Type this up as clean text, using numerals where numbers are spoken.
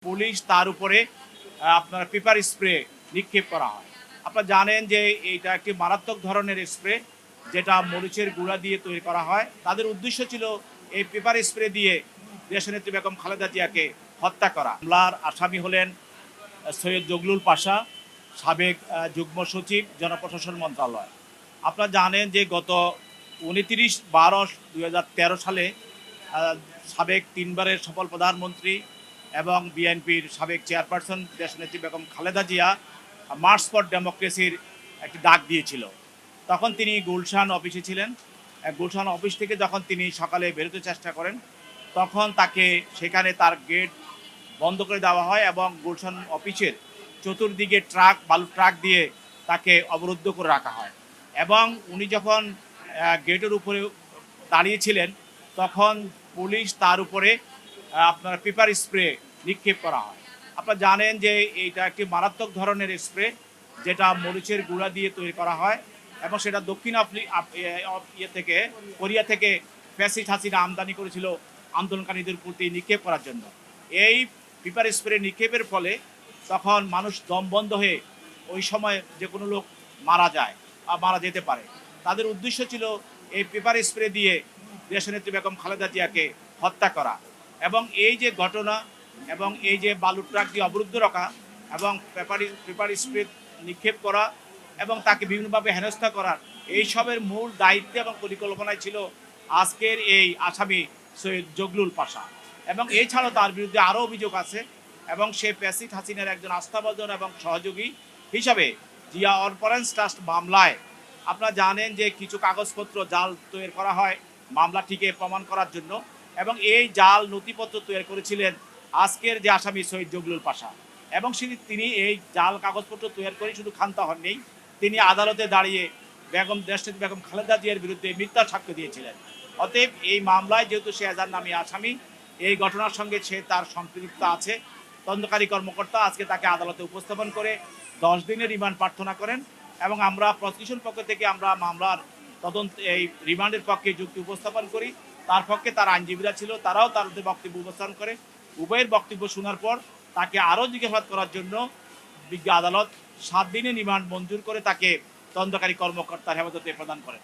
Police তার উপরে আপনার পেপার স্প্রে নিক্ষেপ করা হয়। আপনারা জানেন যে এইটা একটি মারাত্মক ধরনের স্প্রে, যেটা মরিচের গুঁড়া দিয়ে তৈরি করা হয়। তাদের উদ্দেশ্য ছিল এই পেপার স্প্রে দিয়ে দেশনেত্রী বেগম খালেদা জিয়াকে হত্যা করা। হামলার আসামি হলেন সৈয়দ জগলুল পাশা, সাবেক যুগ্ম সচিব, জনপ্রশাসন মন্ত্রণালয়। আপনারা জানেন যে গত 29/12/2013 সালে সাবেক তিনবারের সফল প্রধানমন্ত্রী এবং বিএনপির সাবেক চেয়ারপারসন দেশনেত্রী বেগম খালেদা জিয়া মার্চ ফর ডেমোক্রেসির একটি ডাক দিয়েছিল। তখন তিনি গুলশান অফিসে ছিলেন। গুলশান অফিস থেকে যখন তিনি সকালে বেরোতে চেষ্টা করেন, তখন তাকে সেখানে তার গেট বন্ধ করে দেওয়া হয় এবং গুলশান অফিসের চতুর্দিকে বালু ট্রাক দিয়ে তাকে অবরুদ্ধ করে রাখা হয়। এবং উনি যখন গেটের উপরে দাঁড়িয়েছিলেন, তখন পুলিশ তার উপরে আপনার পেপার স্প্রে নিক্ষেপ করা হয়। আপনারা জানেন যে এইটা একটি মারাত্মক ধরনের স্প্রে, যেটা মরিচের গুঁড়া দিয়ে তৈরি করা হয় এবং সেটা দক্ষিণ কোরিয়া থেকে ফ্যাসিস্ট হাসিনা আমদানি করেছিল আন্দোলনকারীদের প্রতি নিক্ষেপ করার জন্য। এই পেপার স্প্রে নিক্ষেপের ফলে তখন মানুষ দম বন্ধ হয়ে ওই সময় যে কোনো লোক মারা যায় বা মারা যেতে পারে। তাদের উদ্দেশ্য ছিল এই পেপার স্প্রে দিয়ে দেশনেত্রী বেগম খালেদা জিয়াকে হত্যা করা। এবং এই যে ঘটনা এবং এই যে বালু ট্রাক দিয়ে অবরুদ্ধ রাখা এবং পেপার স্প্রে নিক্ষেপ করা এবং তাকে বিভিন্নভাবে হেনস্থা করার, এইসবের মূল দায়িত্ব এবং পরিকল্পনায় ছিল আজকের এই আসামি সৈয়দ জগলুল পাশা। এবং এছাড়াও তার বিরুদ্ধে আরও অভিযোগ আছে এবং সে ফ্যাসিস্ট হাসিনার একজন আস্থাভাজন এবং সহযোগী হিসাবে জিয়া অরফানেজ ট্রাস্ট মামলায় আপনারা জানেন যে কিছু কাগজপত্র জাল তৈরি করা হয় মামলাটিকে প্রমাণ করার জন্য, এবং এই জাল নথিপত্র তৈরি করেছিলেন আজকের যে আসামি সৈয়দ জগলুল পাশা। এবং তিনি এই জাল কাগজপত্র তৈরি করে শুধু ক্ষান্ত হননি, তিনি আদালতে দাঁড়িয়ে দেশনেত্রী বেগম খালেদা জিয়ার বিরুদ্ধে মিথ্যা সাক্ষ্য দিয়েছিলেন। অতএব এই মামলায় যেহেতু সে এজাহার নামী আসামি, এই ঘটনার সঙ্গে সে তার সম্পৃক্ত আছে, তদন্তকারী কর্মকর্তা আজকে তাকে আদালতে উপস্থাপন করে 10 দিনের রিমান্ড প্রার্থনা করেন। এবং আমরা প্রসিকিউশন পক্ষ থেকে আমরা মামলার তদন্ত এই রিমান্ডের পক্ষে যুক্তি উপস্থাপন করি। তার পক্ষে তার আইনজীবীরা ছিল, তারাও তাদের বক্তব্য উপস্থাপন করে। উভয়ের বক্তব্য শোনার পর তাকে আরও জিজ্ঞাসাবাদ করার জন্য বিজ্ঞ আদালত 7 দিনের রিমান্ড মঞ্জুর করে তাকে তদন্তকারী কর্মকর্তার হেফাজতে প্রদান করেন।